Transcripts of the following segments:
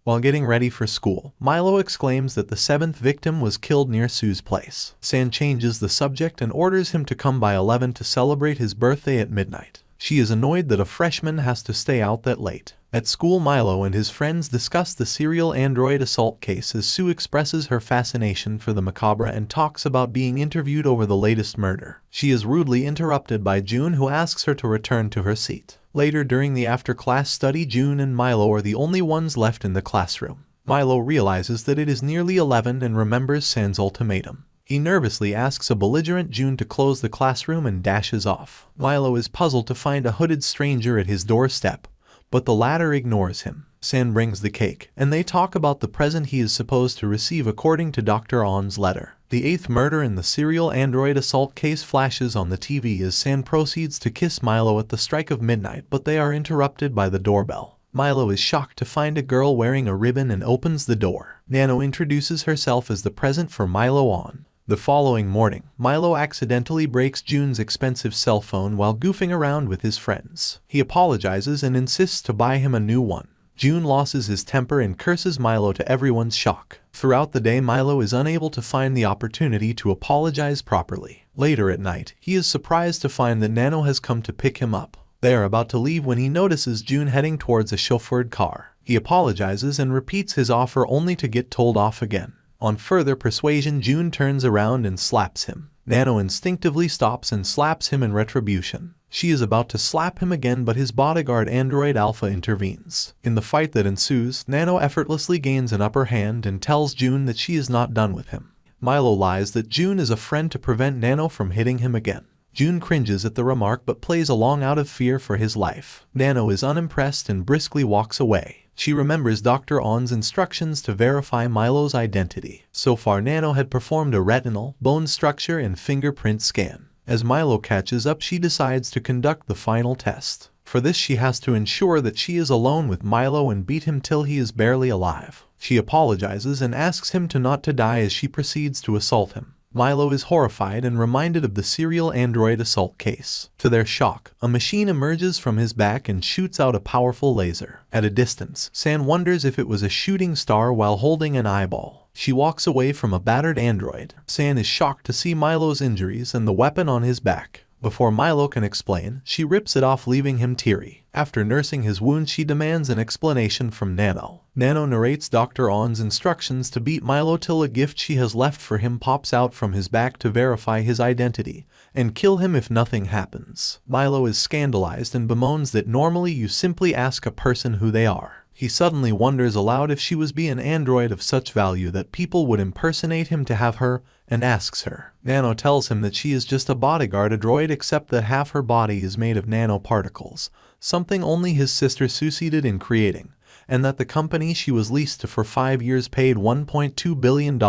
While getting ready for school, Milo exclaims that the 7th victim was killed near Sue's place. San changes the subject and orders him to come by 11 to celebrate his birthday at midnight. She is annoyed that a freshman has to stay out that late. At school, Milo and his friends discuss the serial android assault case as Sue expresses her fascination for the macabre and talks about being interviewed over the latest murder. She is rudely interrupted by June, who asks her to return to her seat. Later during the after-class study, June and Milo are the only ones left in the classroom. Milo realizes that it is nearly 11 and remembers San's ultimatum. He nervously asks a belligerent June to close the classroom and dashes off. Milo is puzzled to find a hooded stranger at his doorstep, but the latter ignores him. San brings the cake, and they talk about the present he is supposed to receive according to Dr. On's letter. The 8th murder in the serial android assault case flashes on the TV as San proceeds to kiss Milo at the strike of midnight, but they are interrupted by the doorbell. Milo is shocked to find a girl wearing a ribbon and opens the door. Nano introduces herself as the present for Milo on. The following morning, Milo accidentally breaks June's expensive cell phone while goofing around with his friends. He apologizes and insists to buy him a new one. June loses his temper and curses Milo to everyone's shock. Throughout the day, Milo is unable to find the opportunity to apologize properly. Later at night, he is surprised to find that Nano has come to pick him up. They are about to leave when he notices June heading towards a chauffeured car. He apologizes and repeats his offer only to get told off again. On further persuasion, June turns around and slaps him. Nano instinctively stops and slaps him in retribution. She is about to slap him again, but his bodyguard android Alpha intervenes. In the fight that ensues, Nano effortlessly gains an upper hand and tells June that she is not done with him. Milo lies that June is a friend to prevent Nano from hitting him again. June cringes at the remark but plays along out of fear for his life. Nano is unimpressed and briskly walks away. She remembers Dr. On's instructions to verify Milo's identity. So far, Nano had performed a retinal, bone structure, and fingerprint scan. As Milo catches up, she decides to conduct the final test. For this, she has to ensure that she is alone with Milo and beat him till he is barely alive. She apologizes and asks him to not to die as she proceeds to assault him. Milo is horrified and reminded of the serial android assault case. To their shock, a machine emerges from his back and shoots out a powerful laser. At a distance, San wonders if it was a shooting star while holding an eyeball. She walks away from a battered android. San is shocked to see Milo's injuries and the weapon on his back. Before Milo can explain, she rips it off, leaving him teary. After nursing his wound, she demands an explanation from Nano. Nano narrates Dr. On's instructions to beat Milo till a gift she has left for him pops out from his back to verify his identity, and kill him if nothing happens. Milo is scandalized and bemoans that normally you simply ask a person who they are. He suddenly wonders aloud if she was an android of such value that people would impersonate him to have her, and asks her. Nano tells him that she is just a bodyguard, a droid, except that half her body is made of nanoparticles, something only his sister succeeded in creating, and that the company she was leased to for 5 years paid $1.2 billion.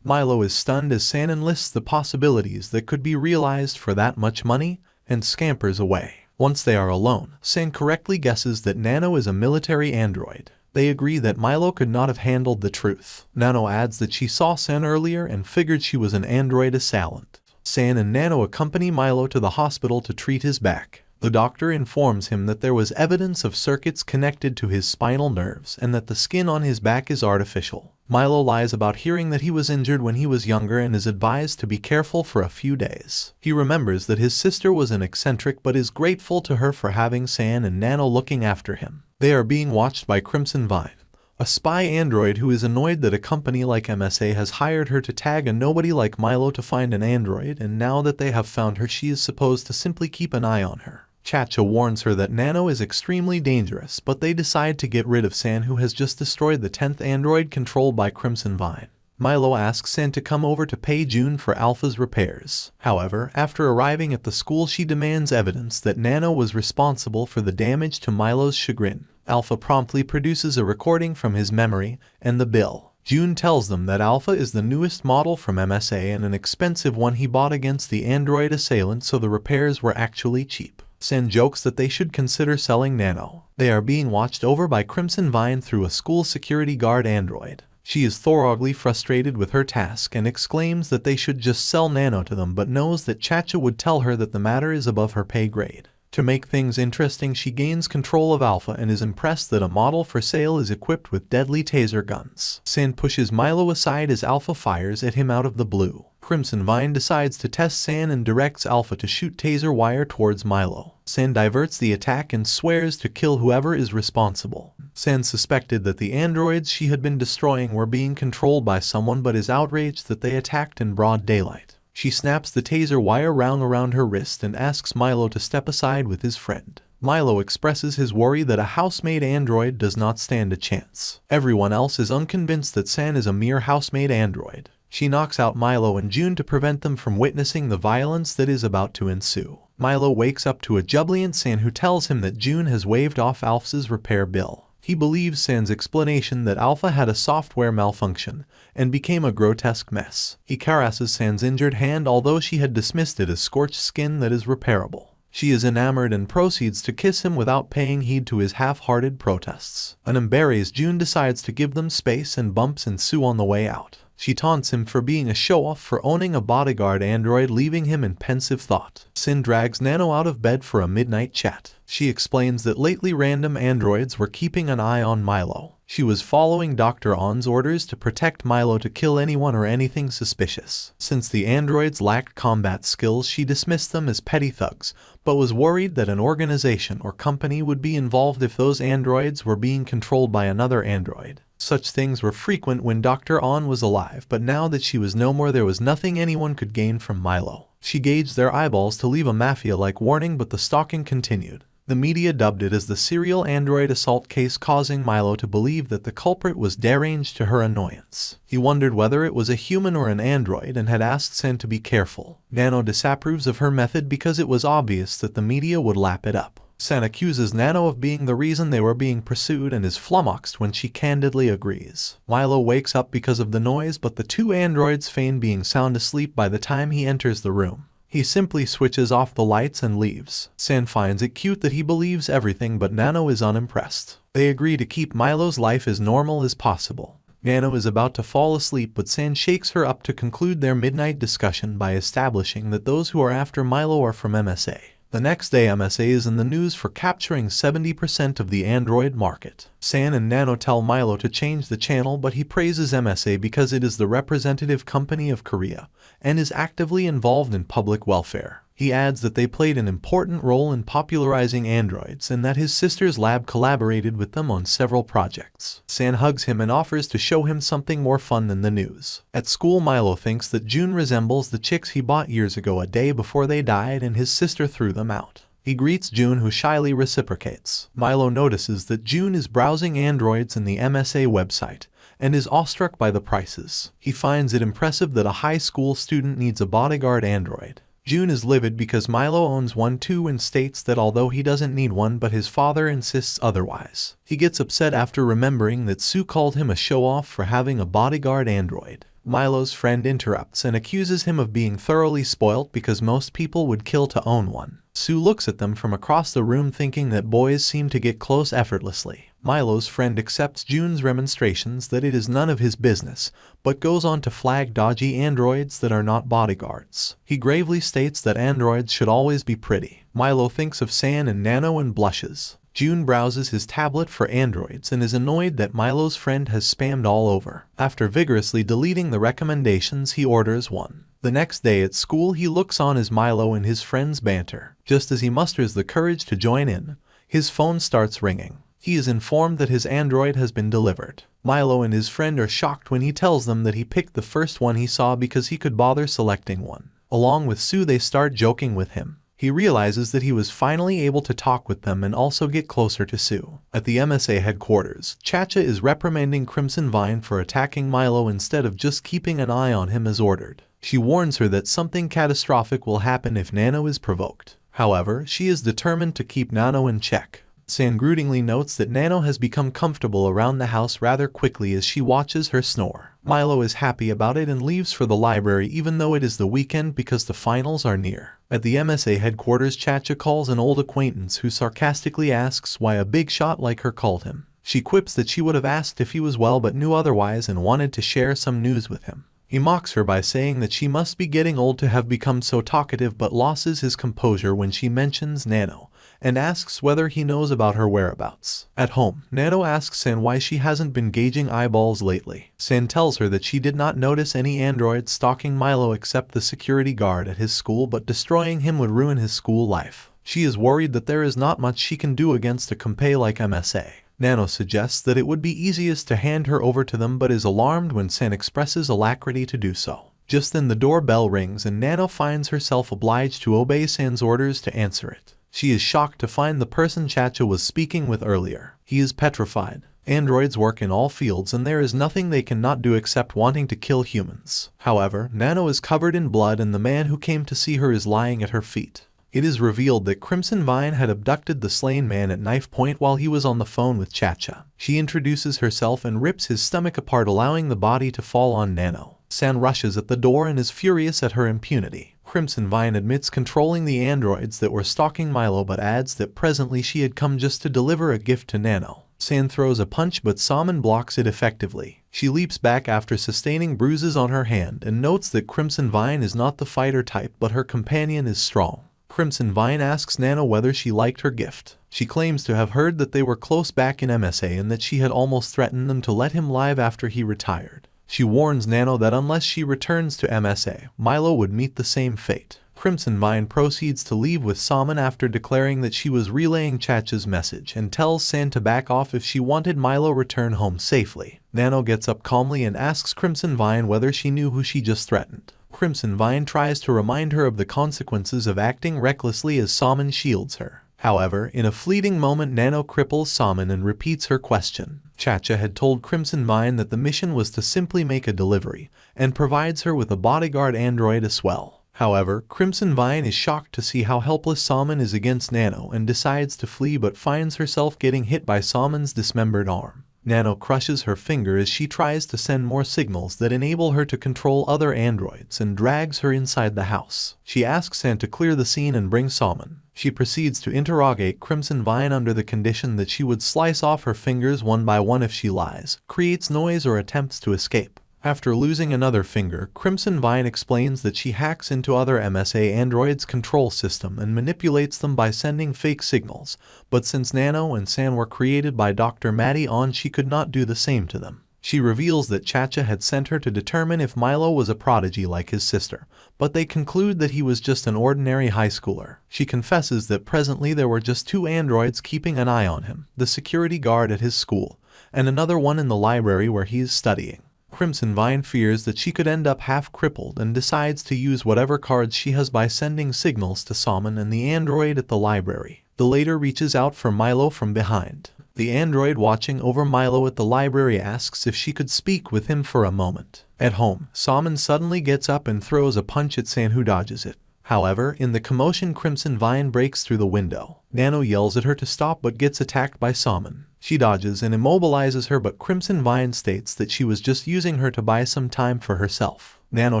Milo is stunned as San enlists the possibilities that could be realized for that much money, and scampers away. Once they are alone, San correctly guesses that Nano is a military android. They agree that Milo could not have handled the truth. Nano adds that she saw San earlier and figured she was an android assailant. San and Nano accompany Milo to the hospital to treat his back. The doctor informs him that there was evidence of circuits connected to his spinal nerves and that the skin on his back is artificial. Milo lies about hearing that he was injured when he was younger and is advised to be careful for a few days. He remembers that his sister was an eccentric but is grateful to her for having San and Nano looking after him. They are being watched by Crimson Vine, a spy android who is annoyed that a company like MSA has hired her to tag a nobody like Milo to find an android, and now that they have found her, she is supposed to simply keep an eye on her. Chacha warns her that Nano is extremely dangerous, but they decide to get rid of San, who has just destroyed the 10th android controlled by Crimson Vine. Milo asks San to come over to pay June for Alpha's repairs. However, after arriving at the school, she demands evidence that Nano was responsible for the damage to Milo's chagrin. Alpha promptly produces a recording from his memory and the bill. June tells them that Alpha is the newest model from MSA and an expensive one he bought against the android assailant, so the repairs were actually cheap. San jokes that they should consider selling Nano. They are being watched over by Crimson Vine through a school security guard android. She is thoroughly frustrated with her task and exclaims that they should just sell Nano to them, but knows that Chacha would tell her that the matter is above her pay grade. To make things interesting, she gains control of Alpha and is impressed that a model for sale is equipped with deadly taser guns. San pushes Milo aside as Alpha fires at him out of the blue. Crimson Vine decides to test San and directs Alpha to shoot taser wire towards Milo. San diverts the attack and swears to kill whoever is responsible. San suspected that the androids she had been destroying were being controlled by someone but is outraged that they attacked in broad daylight. She snaps the taser wire round around her wrist and asks Milo to step aside with his friend. Milo expresses his worry that a housemaid android does not stand a chance. Everyone else is unconvinced that San is a mere housemaid android. She knocks out Milo and June to prevent them from witnessing the violence that is about to ensue. Milo wakes up to a jubilant San who tells him that June has waived off Alpha's repair bill. He believes San's explanation that Alpha had a software malfunction and became a grotesque mess. He caresses San's injured hand, although she had dismissed it as scorched skin that is repairable. She is enamored and proceeds to kiss him without paying heed to his half-hearted protests. An embarrassed June decides to give them space and bumps ensue on the way out. She taunts him for being a show-off for owning a bodyguard android, leaving him in pensive thought. Sin drags Nano out of bed for a midnight chat. She explains that lately random androids were keeping an eye on Milo. She was following Dr. On's orders to protect Milo to kill anyone or anything suspicious. Since the androids lacked combat skills, she dismissed them as petty thugs, but was worried that an organization or company would be involved if those androids were being controlled by another android. Such things were frequent when Dr. On was alive, but now that she was no more, there was nothing anyone could gain from Milo. She gauged their eyeballs to leave a mafia-like warning, but the stalking continued. The media dubbed it as the serial android assault case, causing Milo to believe that the culprit was deranged to her annoyance. He wondered whether it was a human or an android and had asked San to be careful. Nano disapproves of her method because it was obvious that the media would lap it up. San accuses Nano of being the reason they were being pursued and is flummoxed when she candidly agrees. Milo wakes up because of the noise, but the two androids feign being sound asleep by the time he enters the room. He simply switches off the lights and leaves. San finds it cute that he believes everything, but Nano is unimpressed. They agree to keep Milo's life as normal as possible. Nano is about to fall asleep, but San shakes her up to conclude their midnight discussion by establishing that those who are after Milo are from MSA. The next day, MSA is in the news for capturing 70% of the android market. San and Nano tell Milo to change the channel, but he praises MSA because it is the representative company of Korea and is actively involved in public welfare. He adds that they played an important role in popularizing androids and that his sister's lab collaborated with them on several projects. San hugs him and offers to show him something more fun than the news. At school, Milo thinks that June resembles the chicks he bought years ago, a day before they died, and his sister threw them out. He greets June, who shyly reciprocates. Milo notices that June is browsing androids in the MSA website and is awestruck by the prices. He finds it impressive that a high school student needs a bodyguard android. June is livid because Milo owns one too and states that although he doesn't need one, but his father insists otherwise. He gets upset after remembering that Sue called him a show-off for having a bodyguard android. Milo's friend interrupts and accuses him of being thoroughly spoilt because most people would kill to own one. Sue looks at them from across the room, thinking that boys seem to get close effortlessly. Milo's friend accepts June's remonstrations that it is none of his business, but goes on to flag dodgy androids that are not bodyguards. He gravely states that androids should always be pretty. Milo thinks of San and Nano and blushes. June browses his tablet for androids and is annoyed that Milo's friend has spammed all over. After vigorously deleting the recommendations, he orders one. The next day at school, he looks on as Milo and his friends banter. Just as he musters the courage to join in, his phone starts ringing. He is informed that his android has been delivered. Milo and his friend are shocked when he tells them that he picked the first one he saw because he could bother selecting one. Along with Sue, they start joking with him. He realizes that he was finally able to talk with them and also get closer to Sue. At the MSA headquarters, Chacha is reprimanding Crimson Vine for attacking Milo instead of just keeping an eye on him as ordered. She warns her that something catastrophic will happen if Nano is provoked. However, she is determined to keep Nano in check. San grudgingly notes that Nano has become comfortable around the house rather quickly as she watches her snore. Milo is happy about it and leaves for the library even though it is the weekend because the finals are near. At the MSA headquarters, Chacha calls an old acquaintance who sarcastically asks why a big shot like her called him. She quips that she would have asked if he was well but knew otherwise and wanted to share some news with him. He mocks her by saying that she must be getting old to have become so talkative, but loses his composure when she mentions Nano and asks whether he knows about her whereabouts. At home, Nano asks San why she hasn't been gauging eyeballs lately. San tells her that she did not notice any androids stalking Milo except the security guard at his school, but destroying him would ruin his school life. She is worried that there is not much she can do against a compay like MSA. Nano suggests that it would be easiest to hand her over to them, but is alarmed when San expresses alacrity to do so. Just then the doorbell rings and Nano finds herself obliged to obey San's orders to answer it. She is shocked to find the person Chacha was speaking with earlier. He is petrified. Androids work in all fields and there is nothing they cannot do except wanting to kill humans. However, Nano is covered in blood and the man who came to see her is lying at her feet. It is revealed that Crimson Vine had abducted the slain man at knife point while he was on the phone with Chacha. She introduces herself and rips his stomach apart, allowing the body to fall on Nano. San rushes at the door and is furious at her impunity. Crimson Vine admits controlling the androids that were stalking Milo, but adds that presently she had come just to deliver a gift to Nano. San throws a punch but Salmon blocks it effectively. She leaps back after sustaining bruises on her hand and notes that Crimson Vine is not the fighter type, but her companion is strong. Crimson Vine asks Nano whether she liked her gift. She claims to have heard that they were close back in MSA and that she had almost threatened them to let him live after he retired. She warns Nano that unless she returns to MSA, Milo would meet the same fate. Crimson Vine proceeds to leave with Salmon after declaring that she was relaying Chacha's message and tells San to back off if she wanted Milo return home safely. Nano gets up calmly and asks Crimson Vine whether she knew who she just threatened. Crimson Vine tries to remind her of the consequences of acting recklessly as Salmon shields her. However, in a fleeting moment Nano cripples Salmon and repeats her question. Chacha had told Crimson Vine that the mission was to simply make a delivery, and provides her with a bodyguard android as well. However, Crimson Vine is shocked to see how helpless Salmon is against Nano and decides to flee, but finds herself getting hit by Salmon's dismembered arm. Nano crushes her finger as she tries to send more signals that enable her to control other androids and drags her inside the house. She asks San to clear the scene and bring Salmon. She proceeds to interrogate Crimson Vine under the condition that she would slice off her fingers one by one if she lies, creates noise, or attempts to escape. After losing another finger, Crimson Vine explains that she hacks into other MSA androids' control system and manipulates them by sending fake signals, but since Nano and San were created by Dr. Maddie On, she could not do the same to them. She reveals that Chacha had sent her to determine if Milo was a prodigy like his sister, but they conclude that he was just an ordinary high schooler. She confesses that presently there were just 2 androids keeping an eye on him, the security guard at his school, and another one in the library where he is studying. Crimson Vine fears that she could end up half-crippled and decides to use whatever cards she has by sending signals to Salmon and the android at the library. The latter reaches out for Milo from behind. The android watching over Milo at the library asks if she could speak with him for a moment. At home, Salmon suddenly gets up and throws a punch at San, who dodges it. However, in the commotion, Crimson Vine breaks through the window. Nano yells at her to stop but gets attacked by Salmon. She dodges and immobilizes her, but Crimson Vine states that she was just using her to buy some time for herself. Nano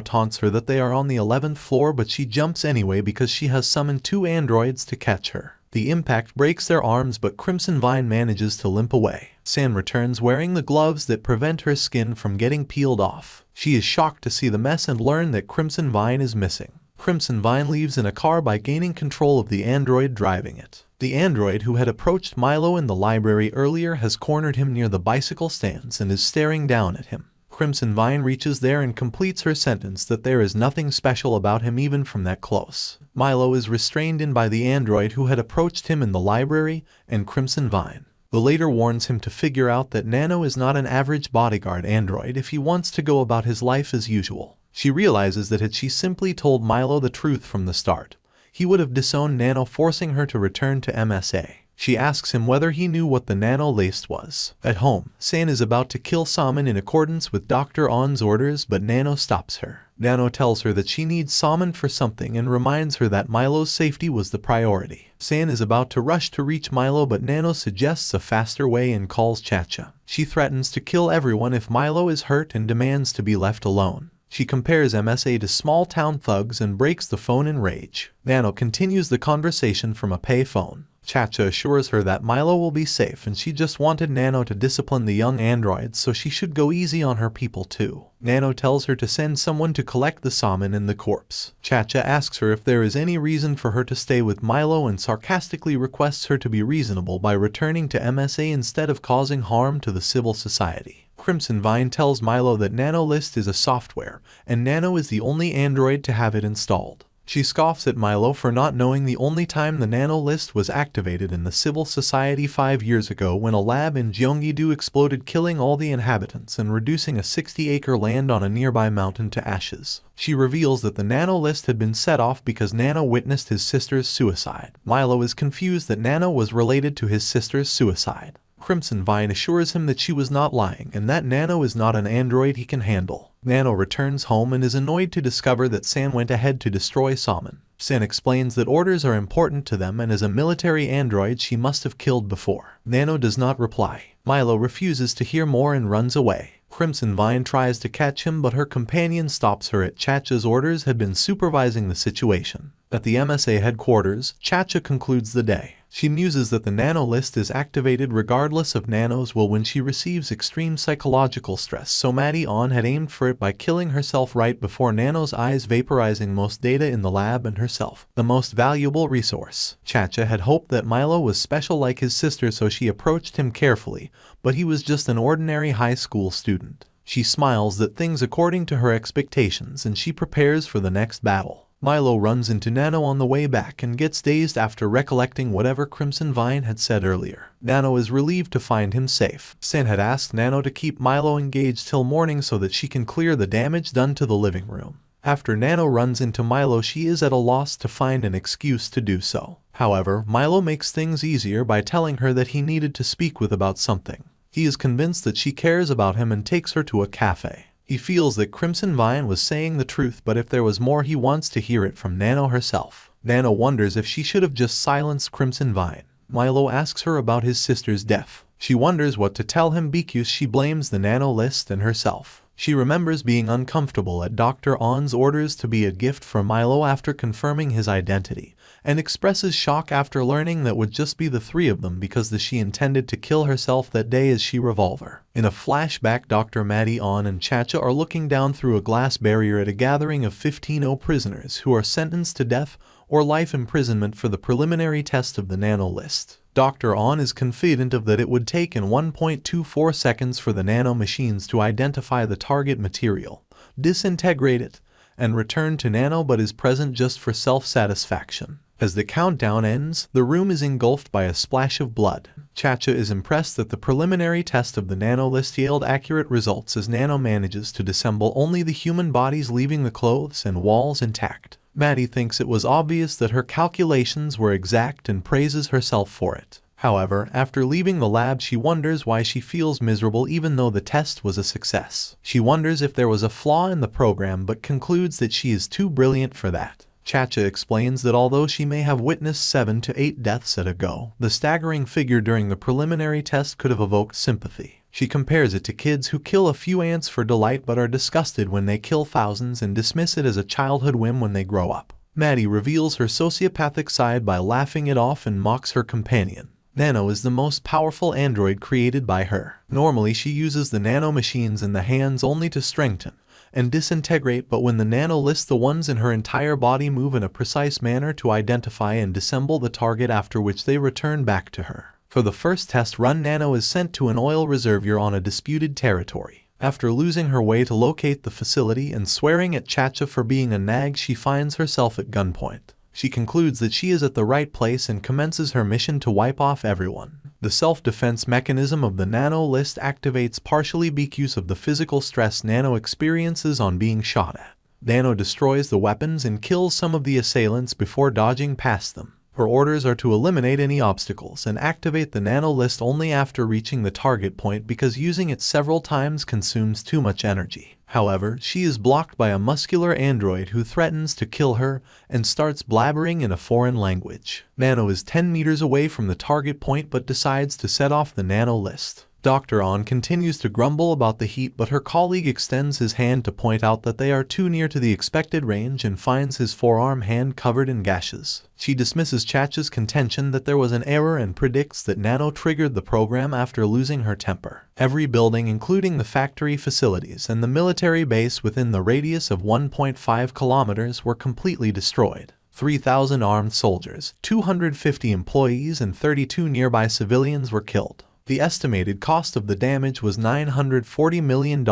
taunts her that they are on the 11th floor, but she jumps anyway because she has summoned 2 androids to catch her. The impact breaks their arms, but Crimson Vine manages to limp away. San returns wearing the gloves that prevent her skin from getting peeled off. She is shocked to see the mess and learn that Crimson Vine is missing. Crimson Vine leaves in a car by gaining control of the android driving it. The android who had approached Milo in the library earlier has cornered him near the bicycle stands and is staring down at him. Crimson Vine reaches there and completes her sentence that there is nothing special about him even from that close. Milo is restrained in by the android who had approached him in the library and Crimson Vine. The latter warns him to figure out that Nano is not an average bodyguard android if he wants to go about his life as usual. She realizes that had she simply told Milo the truth from the start, he would have disowned Nano, forcing her to return to MSA. She asks him whether he knew what the Nano laced was. At home, San is about to kill Salmon in accordance with Dr. On's orders, but Nano stops her. Nano tells her that she needs Salmon for something and reminds her that Milo's safety was the priority. San is about to rush to reach Milo, but Nano suggests a faster way and calls Chacha. She threatens to kill everyone if Milo is hurt and demands to be left alone. She compares MSA to small-town thugs and breaks the phone in rage. Nano continues the conversation from a pay phone. Chacha assures her that Milo will be safe and she just wanted Nano to discipline the young androids, so she should go easy on her people too. Nano tells her to send someone to collect the salmon and the corpse. Chacha asks her if there is any reason for her to stay with Milo and sarcastically requests her to be reasonable by returning to MSA instead of causing harm to the civil society. Crimson Vine tells Milo that Nano List is a software, and Nano is the only android to have it installed. She scoffs at Milo for not knowing the only time the Nano List was activated in the civil society 5 years ago when a lab in Gyeonggi-do exploded, killing all the inhabitants and reducing a 60-acre land on a nearby mountain to ashes. She reveals that the Nano List had been set off because Nano witnessed his sister's suicide. Milo is confused that Nano was related to his sister's suicide. Crimson Vine assures him that she was not lying and that Nano is not an android he can handle. Nano returns home and is annoyed to discover that San went ahead to destroy Salmon. San explains that orders are important to them and as a military android she must have killed before. Nano does not reply. Milo refuses to hear more and runs away. Crimson Vine tries to catch him, but her companion stops her at Chacha's orders had been supervising the situation. At the MSA headquarters, Chacha concludes the day. She muses that the Nano List is activated regardless of Nano's will when she receives extreme psychological stress, so Maddie On had aimed for it by killing herself right before Nano's eyes, vaporizing most data in the lab and herself, the most valuable resource. Chacha had hoped that Milo was special like his sister, so she approached him carefully, but he was just an ordinary high school student. She smiles at things according to her expectations and she prepares for the next battle. Milo runs into Nano on the way back and gets dazed after recollecting whatever Crimson Vine had said earlier. Nano is relieved to find him safe. San had asked Nano to keep Milo engaged till morning so that she can clear the damage done to the living room. After Nano runs into Milo, she is at a loss to find an excuse to do so. However, Milo makes things easier by telling her that he needed to speak with about something. He is convinced that she cares about him and takes her to a cafe. He feels that Crimson Vine was saying the truth, but if there was more, he wants to hear it from Nano herself. Nano wonders if she should have just silenced Crimson Vine. Milo asks her about his sister's death. She wonders what to tell him because she blames the Nano List and herself. She remembers being uncomfortable at Dr. On's orders to be a gift for Milo after confirming his identity, and expresses shock after learning that would just be the three of them because she intended to kill herself that day as she revolver. In a flashback, Dr. Maddie On and Chacha are looking down through a glass barrier at a gathering of 15 prisoners who are sentenced to death or life imprisonment for the preliminary test of the Nano List. Dr. On is confident of that it would take in 1.24 seconds for the nano machines to identify the target material, disintegrate it, and return to Nano, but is present just for self-satisfaction. As the countdown ends, the room is engulfed by a splash of blood. Chacha is impressed that the preliminary test of the Nano List yielded accurate results as Nano manages to disassemble only the human bodies, leaving the clothes and walls intact. Maddie thinks it was obvious that her calculations were exact and praises herself for it. However, after leaving the lab, she wonders why she feels miserable even though the test was a success. She wonders if there was a flaw in the program but concludes that she is too brilliant for that. Chacha explains that although she may have witnessed 7 to 8 deaths at a go, the staggering figure during the preliminary test could have evoked sympathy. She compares it to kids who kill a few ants for delight but are disgusted when they kill thousands and dismiss it as a childhood whim when they grow up. Maddie reveals her sociopathic side by laughing it off and mocks her companion. Nano is the most powerful android created by her. Normally she uses the nano machines in the hands only to strengthen and disintegrate, but when the Nano List, the ones in her entire body move in a precise manner to identify and disassemble the target, after which they return back to her. For the first test run, Nano is sent to an oil reservoir on a disputed territory. After losing her way to locate the facility and swearing at Chacha for being a nag, she finds herself at gunpoint. She concludes that she is at the right place and commences her mission to wipe off everyone. The self-defense mechanism of the Nano List activates partially because of the physical stress Nano experiences on being shot at. Nano destroys the weapons and kills some of the assailants before dodging past them. Her orders are to eliminate any obstacles and activate the Nano List only after reaching the target point because using it several times consumes too much energy. However, she is blocked by a muscular android who threatens to kill her and starts blabbering in a foreign language. Nano is 10 meters away from the target point but decides to set off the Nano List. Dr. On continues to grumble about the heat, but her colleague extends his hand to point out that they are too near to the expected range and finds his forearm hand covered in gashes. She dismisses Chacha's contention that there was an error and predicts that Nano triggered the program after losing her temper. Every building, including the factory facilities and the military base within the radius of 1.5 kilometers, were completely destroyed. 3,000 armed soldiers, 250 employees, and 32 nearby civilians were killed. The estimated cost of the damage was $940 million.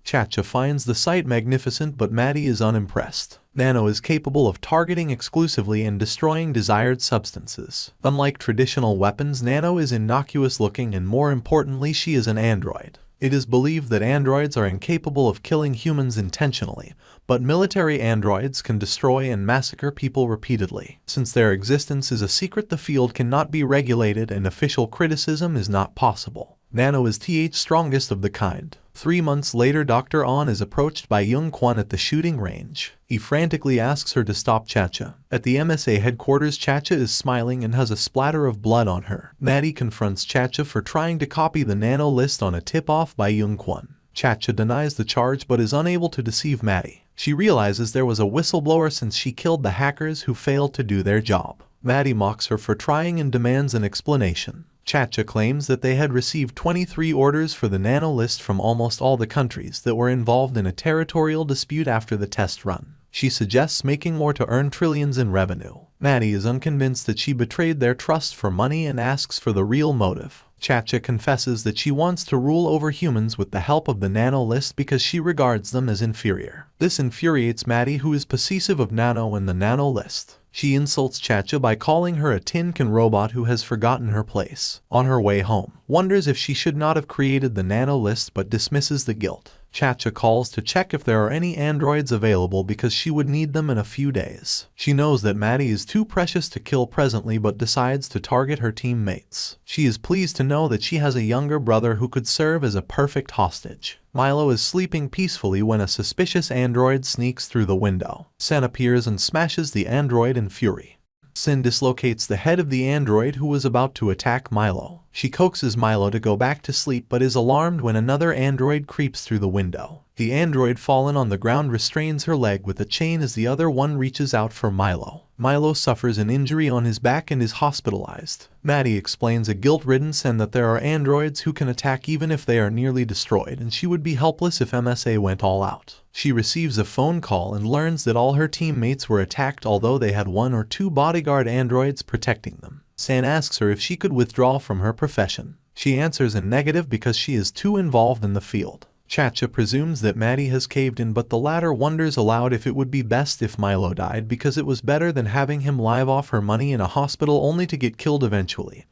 Chacha finds the site magnificent, but Maddie is unimpressed. Nano is capable of targeting exclusively and destroying desired substances. Unlike traditional weapons, Nano is innocuous looking, and more importantly, she is an android. It is believed that androids are incapable of killing humans intentionally, but military androids can destroy and massacre people repeatedly. Since their existence is a secret, the field cannot be regulated and official criticism is not possible. Nano is the strongest of the kind. 3 months later, Dr. On is approached by Young Kwon at the shooting range. He frantically asks her to stop Chacha. At the MSA headquarters, Chacha is smiling and has a splatter of blood on her. Maddie confronts Chacha for trying to copy the Nano list on a tip-off by Young Kwon. Chacha denies the charge but is unable to deceive Maddie. She realizes there was a whistleblower since she killed the hackers who failed to do their job. Maddie mocks her for trying and demands an explanation. Chacha claims that they had received 23 orders for the Nano list from almost all the countries that were involved in a territorial dispute after the test run. She suggests making more to earn trillions in revenue. Maddie is unconvinced that she betrayed their trust for money and asks for the real motive. Chacha confesses that she wants to rule over humans with the help of the Nano list because she regards them as inferior. This infuriates Maddie, who is possessive of Nano and the Nano list. She insults Chacha by calling her a tin can robot who has forgotten her place. On her way home, wonders if she should not have created the Nano list but dismisses the guilt. Chacha calls to check if there are any androids available because she would need them in a few days. She knows that Maddie is too precious to kill presently but decides to target her teammates. She is pleased to know that she has a younger brother who could serve as a perfect hostage. Milo is sleeping peacefully when a suspicious android sneaks through the window. Sen appears and smashes the android in fury. Sin dislocates the head of the android who was about to attack Milo. She coaxes Milo to go back to sleep but is alarmed when another android creeps through the window. The android fallen on the ground restrains her leg with a chain as the other one reaches out for Milo. Milo suffers an injury on his back and is hospitalized. Maddie explains a guilt-ridden Sen that there are androids who can attack even if they are nearly destroyed, and she would be helpless if MSA went all out. She receives a phone call and learns that all her teammates were attacked, although they had 1 or 2 bodyguard androids protecting them. San asks her if she could withdraw from her profession. She answers in negative because she is too involved in the field. Chacha presumes that Maddie has caved in, but the latter wonders aloud if it would be best if Milo died because it was better than having him live off her money in a hospital only to get killed eventually.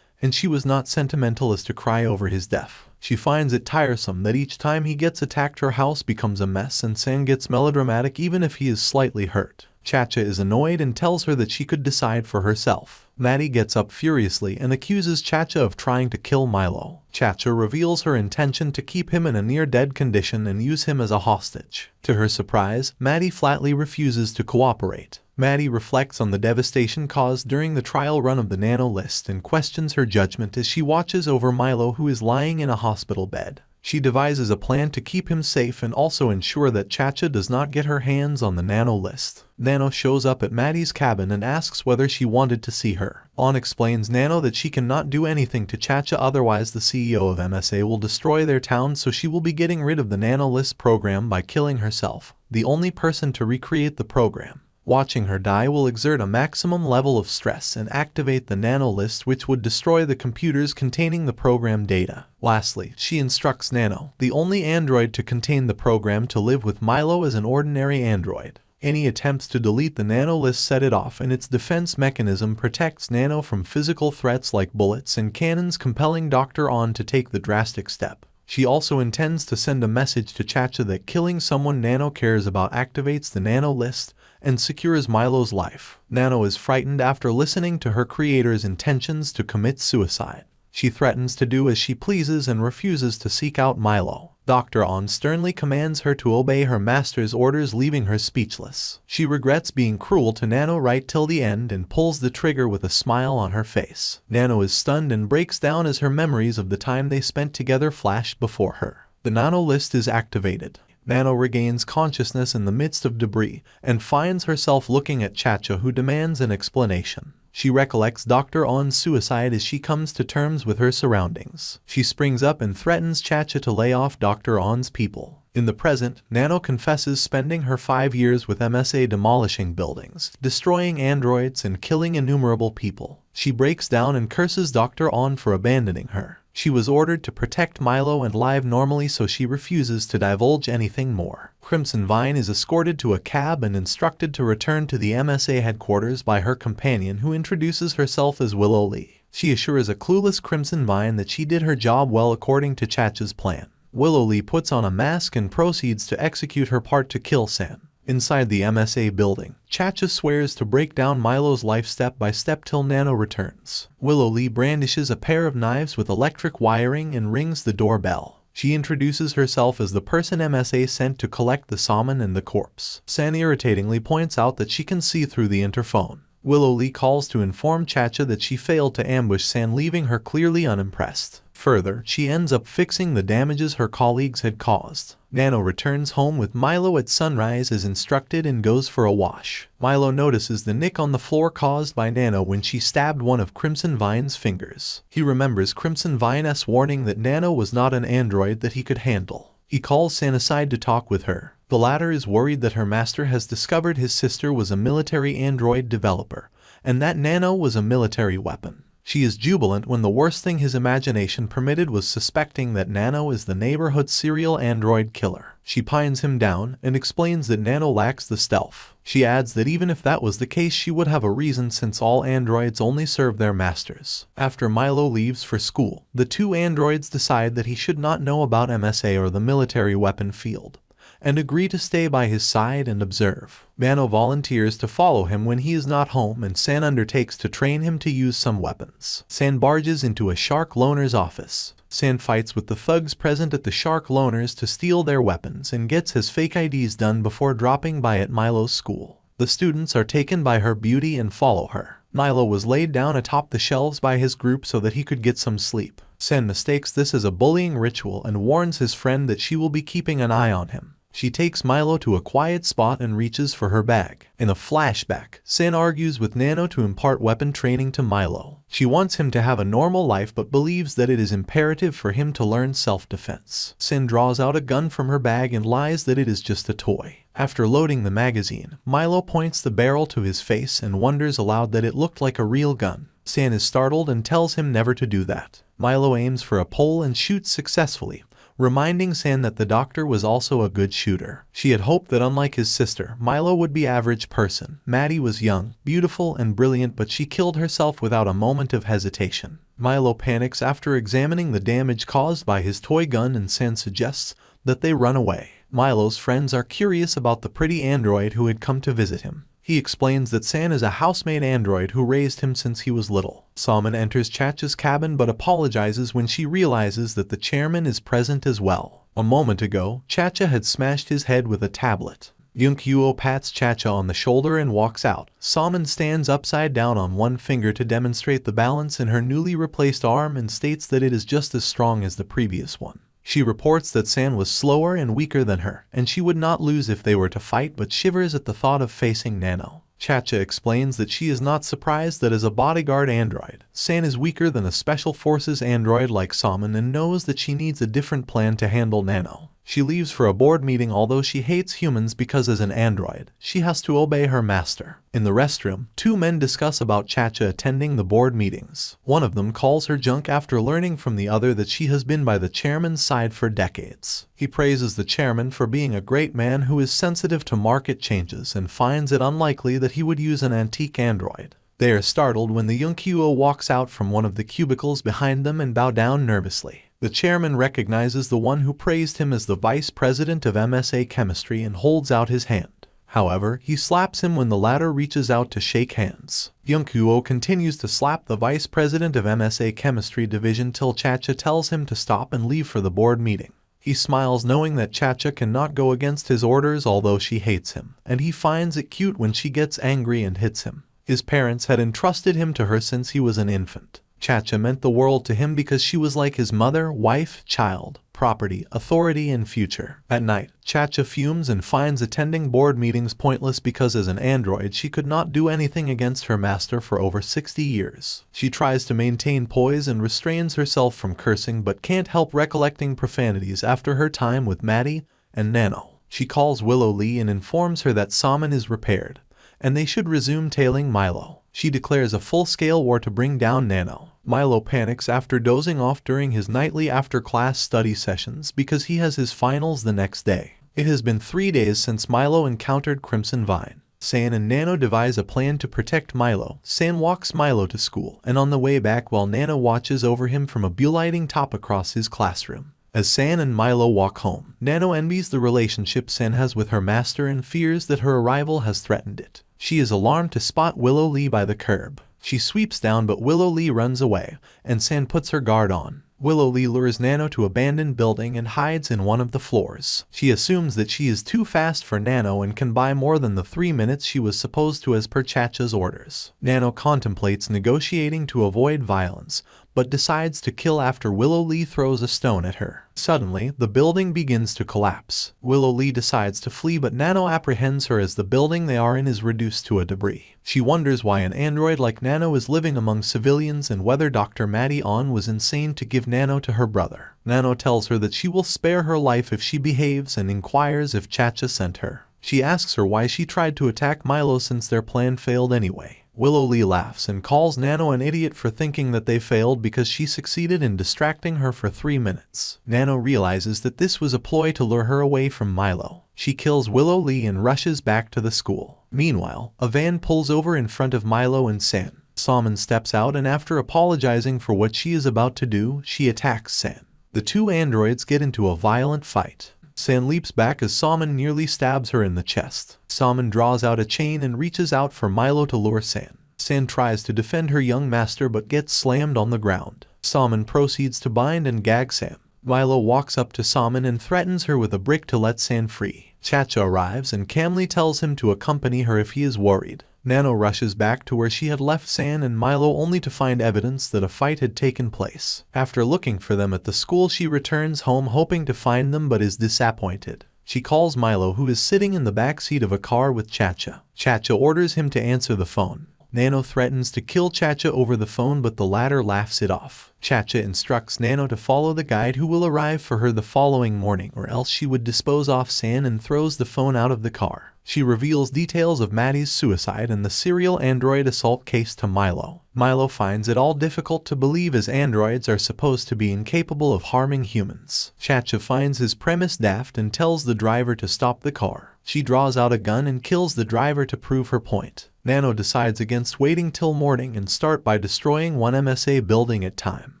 And she was not sentimental as to cry over his death. She finds it tiresome that each time he gets attacked her house becomes a mess and San gets melodramatic even if he is slightly hurt. Chacha is annoyed and tells her that she could decide for herself. Maddie gets up furiously and accuses Chacha of trying to kill Milo. Chacha reveals her intention to keep him in a near-dead condition and use him as a hostage. To her surprise, Maddie flatly refuses to cooperate. Maddie reflects on the devastation caused during the trial run of the Nano list and questions her judgment as she watches over Milo, who is lying in a hospital bed. She devises a plan to keep him safe and also ensure that Chacha does not get her hands on the Nano list. Nano shows up at Maddie's cabin and asks whether she wanted to see her. On explains Nano that she cannot do anything to Chacha, otherwise the CEO of MSA will destroy their town, so she will be getting rid of the Nano list program by killing herself, the only person to recreate the program. Watching her die will exert a maximum level of stress and activate the Nano list, which would destroy the computers containing the program data. Lastly, she instructs Nano, the only android to contain the program, to live with Milo as an ordinary android. Any attempts to delete the Nano list set it off, and its defense mechanism protects Nano from physical threats like bullets and cannons, compelling Dr. On to take the drastic step. She also intends to send a message to Chacha that killing someone Nano cares about activates the Nano list and secures Milo's life. Nano is frightened after listening to her creator's intentions to commit suicide. She threatens to do as she pleases and refuses to seek out Milo. Dr. On sternly commands her to obey her master's orders, leaving her speechless. She regrets being cruel to Nano right till the end and pulls the trigger with a smile on her face. Nano is stunned and breaks down as her memories of the time they spent together flash before her. The Nano list is activated. Nano regains consciousness in the midst of debris and finds herself looking at Chacha, who demands an explanation. She recollects Dr. On's suicide as she comes to terms with her surroundings. She springs up and threatens Chacha to lay off Dr. On's people. In the present, Nano confesses spending her 5 years with MSA demolishing buildings, destroying androids, and killing innumerable people. She breaks down and curses Dr. On for abandoning her. She was ordered to protect Milo and live normally, so she refuses to divulge anything more. Crimson Vine is escorted to a cab and instructed to return to the MSA headquarters by her companion, who introduces herself as Willow Lee. She assures a clueless Crimson Vine that she did her job well according to Chacha's plan. Willow Lee puts on a mask and proceeds to execute her part to kill San. Inside the MSA building, Chacha swears to break down Milo's life step by step till Nano returns. Willow Lee brandishes a pair of knives with electric wiring and rings the doorbell. She introduces herself as the person MSA sent to collect the salmon and the corpse. San irritatingly points out that she can see through the interphone. Willow Lee calls to inform Chacha that she failed to ambush San, leaving her clearly unimpressed. Further, she ends up fixing the damages her colleagues had caused. Nano returns home with Milo at sunrise as instructed and goes for a wash. Milo notices the nick on the floor caused by Nano when she stabbed one of Crimson Vine's fingers. He remembers Crimson Vine's warning that Nano was not an android that he could handle. He calls San aside to talk with her. The latter is worried that her master has discovered his sister was a military android developer, and that Nano was a military weapon. She is jubilant when the worst thing his imagination permitted was suspecting that Nano is the neighborhood serial android killer. She pines him down and explains that Nano lacks the stealth. She adds that even if that was the case, she would have a reason, since all androids only serve their masters. After Milo leaves for school, the two androids decide that he should not know about MSA or the military weapon field, and agree to stay by his side and observe. Nano volunteers to follow him when he is not home, and San undertakes to train him to use some weapons. San barges into a shark loaner's office. San fights with the thugs present at the shark loaners to steal their weapons and gets his fake IDs done before dropping by at Milo's school. The students are taken by her beauty and follow her. Milo was laid down atop the shelves by his group so that he could get some sleep. San mistakes this as a bullying ritual and warns his friend that she will be keeping an eye on him. She takes Milo to a quiet spot and reaches for her bag. In a flashback, San argues with Nano to impart weapon training to Milo. She wants him to have a normal life but believes that it is imperative for him to learn self-defense. San draws out a gun from her bag and lies that it is just a toy. After loading the magazine, Milo points the barrel to his face and wonders aloud that it looked like a real gun. San is startled and tells him never to do that. Milo aims for a pole and shoots successfully, reminding San that the doctor was also a good shooter. She had hoped that unlike his sister, Milo would be average person. Maddie was young, beautiful, and brilliant, but she killed herself without a moment of hesitation. Milo panics after examining the damage caused by his toy gun, and San suggests that they run away. Milo's friends are curious about the pretty android who had come to visit him. He explains that San is a housemaid android who raised him since he was little. Salmon enters Chacha's cabin but apologizes when she realizes that the chairman is present as well. A moment ago, Chacha had smashed his head with a tablet. Yunkyo pats Chacha on the shoulder and walks out. Salmon stands upside down on one finger to demonstrate the balance in her newly replaced arm and states that it is just as strong as the previous one. She reports that San was slower and weaker than her, and she would not lose if they were to fight, but shivers at the thought of facing Nano. Chacha explains that she is not surprised that as a bodyguard android, San is weaker than a special forces android like Salmon, and knows that she needs a different plan to handle Nano. She leaves for a board meeting, although she hates humans because as an android, she has to obey her master. In the restroom, two men discuss about Chacha attending the board meetings. One of them calls her junk after learning from the other that she has been by the chairman's side for decades. He praises the chairman for being a great man who is sensitive to market changes and finds it unlikely that he would use an antique android. They are startled when the Yunkyo walks out from one of the cubicles behind them and bow down nervously. The chairman recognizes the one who praised him as the vice president of MSA Chemistry and holds out his hand. However, he slaps him when the latter reaches out to shake hands. Yunkyo continues to slap the vice president of MSA Chemistry division till Chacha tells him to stop and leave for the board meeting. He smiles knowing that Chacha cannot go against his orders although she hates him, and he finds it cute when she gets angry and hits him. His parents had entrusted him to her since he was an infant. Chacha meant the world to him because she was like his mother, wife, child, property, authority, and future. At night, Chacha fumes and finds attending board meetings pointless because as an android she could not do anything against her master for over 60 years. She tries to maintain poise and restrains herself from cursing but can't help recollecting profanities after her time with Maddie and Nano. She calls Willow Lee and informs her that Salmon is repaired, and they should resume tailing Milo. She declares a full-scale war to bring down Nano. Milo panics after dozing off during his nightly after-class study sessions because he has his finals the next day. It has been 3 days since Milo encountered Crimson Vine. San and Nano devise a plan to protect Milo. San walks Milo to school, and on the way back while Nano watches over him from a lighting top across his classroom. As San and Milo walk home, Nano envies the relationship San has with her master and fears that her arrival has threatened it. She is alarmed to spot Willow Lee by the curb. She sweeps down but Willow Lee runs away, and San puts her guard on. Willow Lee lures Nano to an abandoned building and hides in one of the floors. She assumes that she is too fast for Nano and can buy more than the 3 minutes she was supposed to as per Chacha's orders. Nano contemplates negotiating to avoid violence, but decides to kill after Willow Lee throws a stone at her. Suddenly, the building begins to collapse. Willow Lee decides to flee but Nano apprehends her as the building they are in is reduced to a debris. She wonders why an android like Nano is living among civilians and whether Dr. Maddie On was insane to give Nano to her brother. Nano tells her that she will spare her life if she behaves and inquires if Chacha sent her. She asks her why she tried to attack Milo since their plan failed anyway. Willow Lee laughs and calls Nano an idiot for thinking that they failed because she succeeded in distracting her for 3 minutes. Nano realizes that this was a ploy to lure her away from Milo. She kills Willow Lee and rushes back to the school. Meanwhile, a van pulls over in front of Milo and San. Salmon steps out and after apologizing for what she is about to do, she attacks San. The two androids get into a violent fight. San leaps back as Salmon nearly stabs her in the chest. Salmon draws out a chain and reaches out for Milo to lure San. San tries to defend her young master but gets slammed on the ground. Salmon proceeds to bind and gag San. Milo walks up to Salmon and threatens her with a brick to let San free. Chacha arrives and calmly tells him to accompany her if he is worried. Nano rushes back to where she had left San and Milo only to find evidence that a fight had taken place. After looking for them at the school, she returns home hoping to find them but is disappointed. She calls Milo, who is sitting in the back seat of a car with Chacha. Chacha orders him to answer the phone. Nano threatens to kill Chacha over the phone but the latter laughs it off. Chacha instructs Nano to follow the guide who will arrive for her the following morning or else she would dispose off San and throws the phone out of the car. She reveals details of Maddie's suicide and the serial android assault case to Milo. Milo finds it all difficult to believe as androids are supposed to be incapable of harming humans. Chacha finds his premise daft and tells the driver to stop the car. She draws out a gun and kills the driver to prove her point. Nano decides against waiting till morning and start by destroying one MSA building at a time.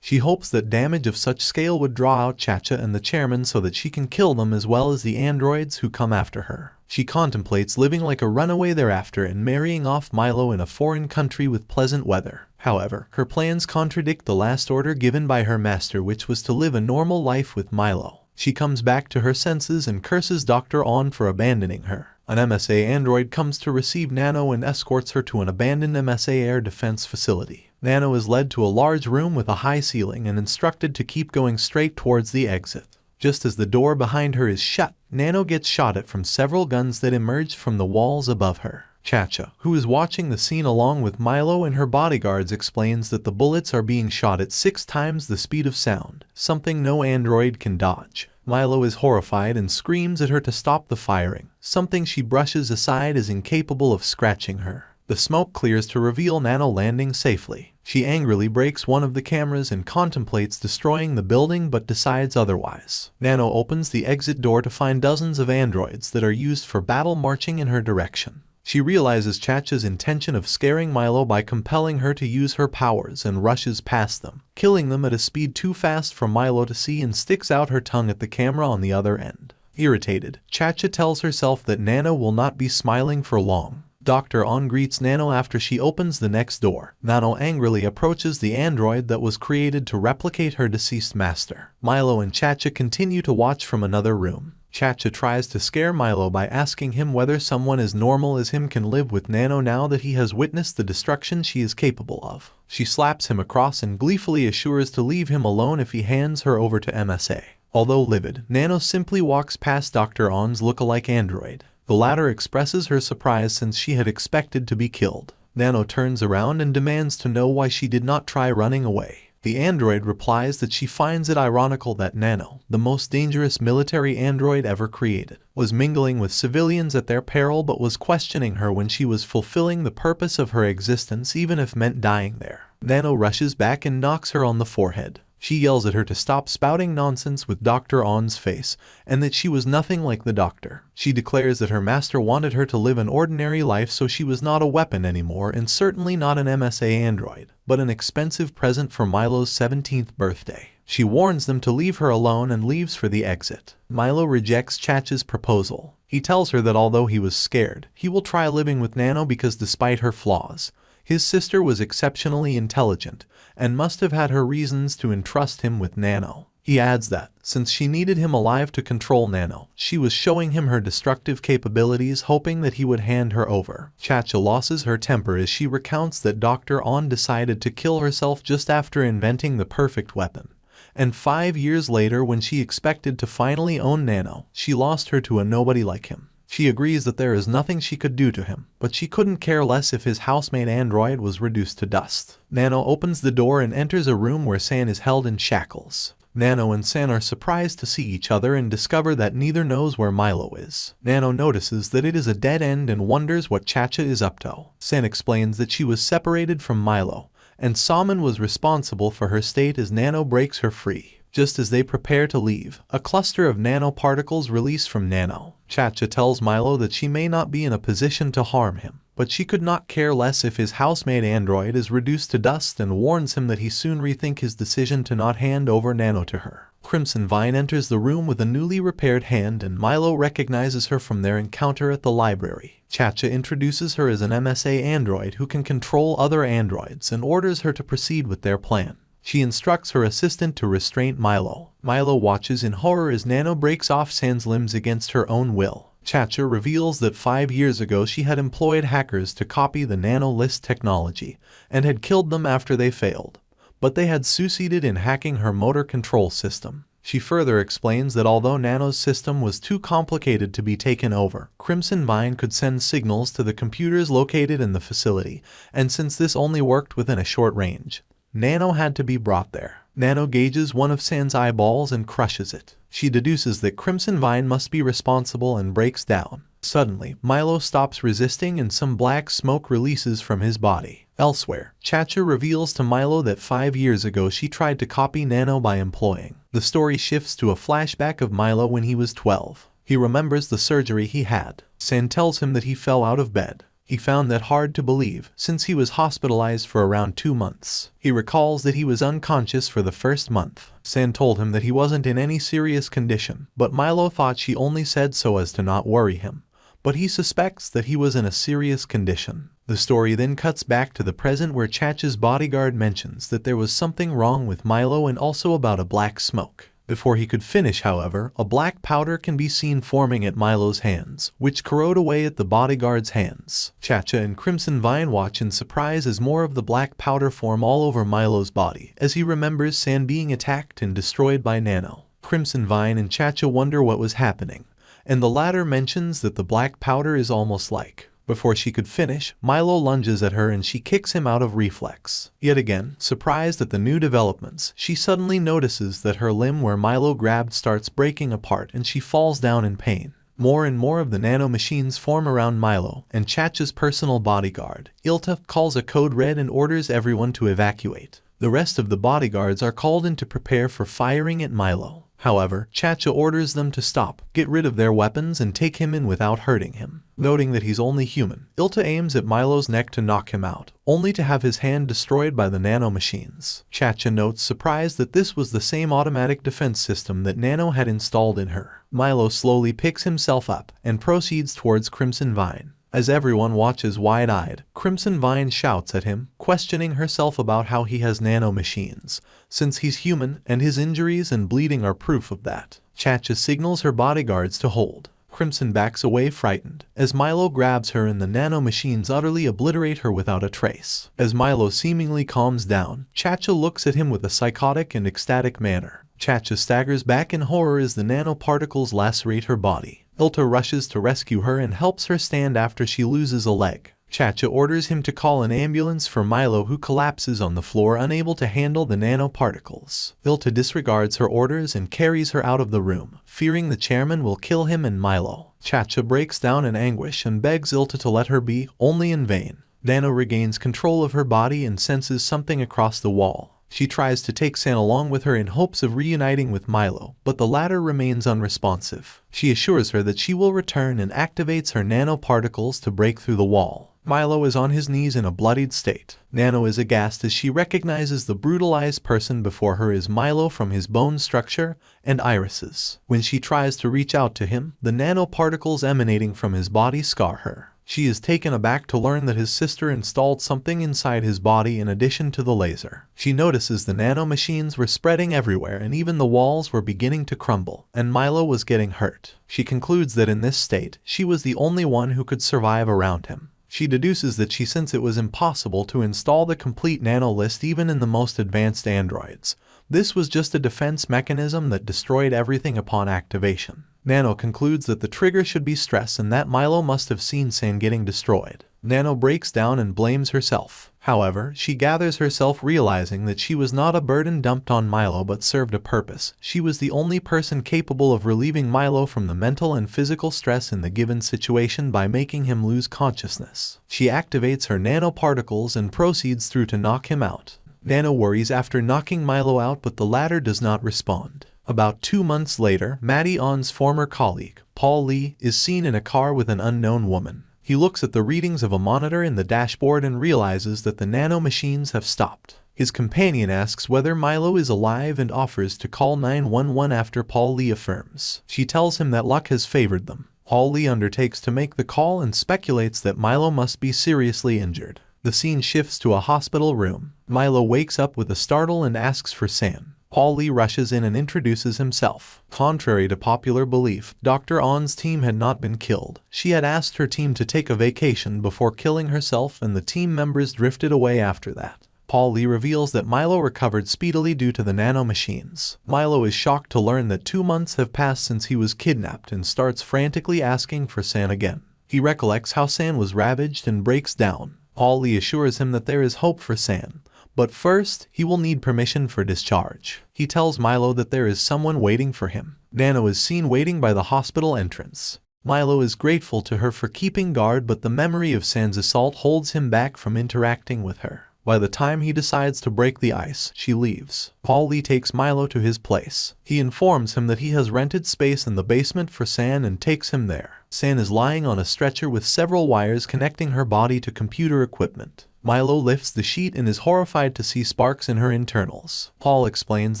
She hopes that damage of such scale would draw out Chacha and the chairman so that she can kill them as well as the androids who come after her. She contemplates living like a runaway thereafter and marrying off Milo in a foreign country with pleasant weather. However, her plans contradict the last order given by her master, which was to live a normal life with Milo. She comes back to her senses and curses Dr. On for abandoning her. An MSA android comes to receive Nano and escorts her to an abandoned MSA air defense facility. Nano is led to a large room with a high ceiling and instructed to keep going straight towards the exit. Just as the door behind her is shut, Nano gets shot at from several guns that emerge from the walls above her. Chacha, who is watching the scene along with Milo and her bodyguards, explains that the bullets are being shot at 6 times the speed of sound, something no android can dodge. Milo is horrified and screams at her to stop the firing, something she brushes aside as incapable of scratching her. The smoke clears to reveal Nano landing safely. She angrily breaks one of the cameras and contemplates destroying the building but decides otherwise. Nano opens the exit door to find dozens of androids that are used for battle marching in her direction. She realizes Chacha's intention of scaring Milo by compelling her to use her powers and rushes past them, killing them at a speed too fast for Milo to see and sticks out her tongue at the camera on the other end. Irritated, Chacha tells herself that Nano will not be smiling for long. Dr. On greets Nano after she opens the next door. Nano angrily approaches the android that was created to replicate her deceased master. Milo and Chacha continue to watch from another room. Chacha tries to scare Milo by asking him whether someone as normal as him can live with Nano now that he has witnessed the destruction she is capable of. She slaps him across and gleefully assures to leave him alone if he hands her over to MSA. Although livid, Nano simply walks past Dr. On's look-alike android. The latter expresses her surprise since she had expected to be killed. Nano turns around and demands to know why she did not try running away. The android replies that she finds it ironical that Nano, the most dangerous military android ever created, was mingling with civilians at their peril but was questioning her when she was fulfilling the purpose of her existence even if meant dying there. Nano rushes back and knocks her on the forehead. She yells at her to stop spouting nonsense with Dr. On's face, and that she was nothing like the doctor. She declares that her master wanted her to live an ordinary life, so she was not a weapon anymore and certainly not an MSA android, but an expensive present for Milo's 17th birthday. She warns them to leave her alone and leaves for the exit. Milo rejects Chacha's proposal. He tells her that although he was scared, he will try living with Nano because despite her flaws, his sister was exceptionally intelligent and must have had her reasons to entrust him with Nano. He adds that, since she needed him alive to control Nano, she was showing him her destructive capabilities, hoping that he would hand her over. Chacha loses her temper as she recounts that Dr. On decided to kill herself just after inventing the perfect weapon. And 5 years later, when she expected to finally own Nano, she lost her to a nobody like him. She agrees that there is nothing she could do to him, but she couldn't care less if his housemate android was reduced to dust. Nano opens the door and enters a room where San is held in shackles. Nano and San are surprised to see each other and discover that neither knows where Milo is. Nano notices that it is a dead end and wonders what Chacha is up to. San explains that she was separated from Milo, and Salmon was responsible for her state as Nano breaks her free. Just as they prepare to leave, a cluster of nanoparticles release from Nano. Chacha tells Milo that she may not be in a position to harm him, but she could not care less if his housemate android is reduced to dust and warns him that he soon rethink his decision to not hand over Nano to her. Crimson Vine enters the room with a newly repaired hand and Milo recognizes her from their encounter at the library. Chacha introduces her as an MSA android who can control other androids and orders her to proceed with their plan. She instructs her assistant to restrain Milo. Milo watches in horror as Nano breaks off San's limbs against her own will. Chacha reveals that 5 years ago she had employed hackers to copy the Nano list technology and had killed them after they failed, but they had succeeded in hacking her motor control system. She further explains that although Nano's system was too complicated to be taken over, Crimson Vine could send signals to the computers located in the facility, and since this only worked within a short range, Nano had to be brought there. Nano gauges one of San's eyeballs and crushes it. She deduces that Crimson Vine must be responsible and breaks down. Suddenly, Milo stops resisting and some black smoke releases from his body. Elsewhere, Chacha reveals to Milo that 5 years ago she tried to copy Nano by employing. The story shifts to a flashback of Milo when he was 12. He remembers the surgery he had. San tells him that he fell out of bed. He found that hard to believe, since he was hospitalized for around 2 months. He recalls that he was unconscious for the first month. San told him that he wasn't in any serious condition, but Milo thought she only said so as to not worry him. But he suspects that he was in a serious condition. The story then cuts back to the present where Chacha's bodyguard mentions that there was something wrong with Milo and also about a black smoke. Before he could finish, however, a black powder can be seen forming at Milo's hands, which corrode away at the bodyguard's hands. Chacha and Crimson Vine watch in surprise as more of the black powder form all over Milo's body, as he remembers San being attacked and destroyed by Nano. Crimson Vine and Chacha wonder what was happening, and the latter mentions that the black powder is almost like. Before she could finish, Milo lunges at her and she kicks him out of reflex. Yet again, surprised at the new developments, she suddenly notices that her limb where Milo grabbed starts breaking apart and she falls down in pain. More and more of the nano machines form around Milo, and Chacha's personal bodyguard, Ilta, calls a code red and orders everyone to evacuate. The rest of the bodyguards are called in to prepare for firing at Milo. However, Chacha orders them to stop, get rid of their weapons and take him in without hurting him. Noting that he's only human, Ilta aims at Milo's neck to knock him out, only to have his hand destroyed by the nano machines. Chacha notes surprised that this was the same automatic defense system that Nano had installed in her. Milo slowly picks himself up and proceeds towards Crimson Vine. As everyone watches wide-eyed, Crimson Vine shouts at him, questioning herself about how he has nano machines, since he's human and his injuries and bleeding are proof of that. Chacha signals her bodyguards to hold. Crimson backs away frightened, as Milo grabs her and the nano machines utterly obliterate her without a trace. As Milo seemingly calms down, Chacha looks at him with a psychotic and ecstatic manner. Chacha staggers back in horror as the nanoparticles lacerate her body. Ilta rushes to rescue her and helps her stand after she loses a leg. Chacha orders him to call an ambulance for Milo, who collapses on the floor unable to handle the nanoparticles. Ilta disregards her orders and carries her out of the room, fearing the chairman will kill him and Milo. Chacha breaks down in anguish and begs Ilta to let her be, only in vain. Nano regains control of her body and senses something across the wall. She tries to take San along with her in hopes of reuniting with Milo, but the latter remains unresponsive. She assures her that she will return and activates her nanoparticles to break through the wall. Milo is on his knees in a bloodied state. Nano is aghast as she recognizes the brutalized person before her is Milo from his bone structure and irises. When she tries to reach out to him, the nanoparticles emanating from his body scar her. She is taken aback to learn that his sister installed something inside his body in addition to the laser. She notices the nano machines were spreading everywhere and even the walls were beginning to crumble, and Milo was getting hurt. She concludes that in this state, she was the only one who could survive around him. She deduces that since it was impossible to install the complete nano list even in the most advanced androids, this was just a defense mechanism that destroyed everything upon activation. Nano concludes that the trigger should be stress and that Milo must have seen San getting destroyed. Nano breaks down and blames herself. However, she gathers herself, realizing that she was not a burden dumped on Milo but served a purpose. She was the only person capable of relieving Milo from the mental and physical stress in the given situation by making him lose consciousness. She activates her nanoparticles and proceeds through to knock him out. Nano worries after knocking Milo out, but the latter does not respond. About 2 months later, Maddie On's former colleague, Paul Lee, is seen in a car with an unknown woman. He looks at the readings of a monitor in the dashboard and realizes that the nano machines have stopped. His companion asks whether Milo is alive and offers to call 911 after Paul Lee affirms. She tells him that luck has favored them. Paul Lee undertakes to make the call and speculates that Milo must be seriously injured. The scene shifts to a hospital room. Milo wakes up with a startle and asks for San. Paul Lee rushes in and introduces himself. Contrary to popular belief, Dr. On's team had not been killed. She had asked her team to take a vacation before killing herself, and the team members drifted away after that. Paul Lee reveals that Milo recovered speedily due to the nano machines. Milo is shocked to learn that 2 months have passed since he was kidnapped and starts frantically asking for San again. He recollects how San was ravaged and breaks down. Paul Lee assures him that there is hope for San, but first, he will need permission for discharge. He tells Milo that there is someone waiting for him. Nano is seen waiting by the hospital entrance. Milo is grateful to her for keeping guard, but the memory of San's assault holds him back from interacting with her. By the time he decides to break the ice, she leaves. Paul Lee takes Milo to his place. He informs him that he has rented space in the basement for San and takes him there. San is lying on a stretcher with several wires connecting her body to computer equipment. Milo lifts the sheet and is horrified to see sparks in her internals. Paul explains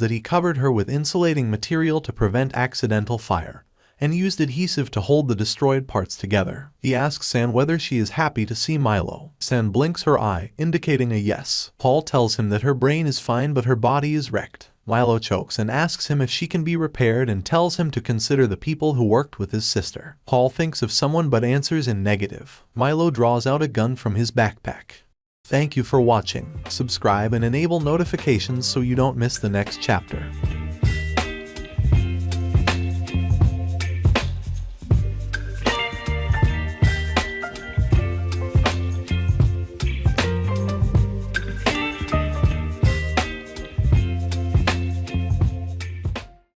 that he covered her with insulating material to prevent accidental fire, and used adhesive to hold the destroyed parts together. He asks San whether she is happy to see Milo. San blinks her eye, indicating a yes. Paul tells him that her brain is fine but her body is wrecked. Milo chokes and asks him if she can be repaired and tells him to consider the people who worked with his sister. Paul thinks of someone but answers in negative. Milo draws out a gun from his backpack. Thank you for watching. Subscribe and enable notifications so you don't miss the next chapter.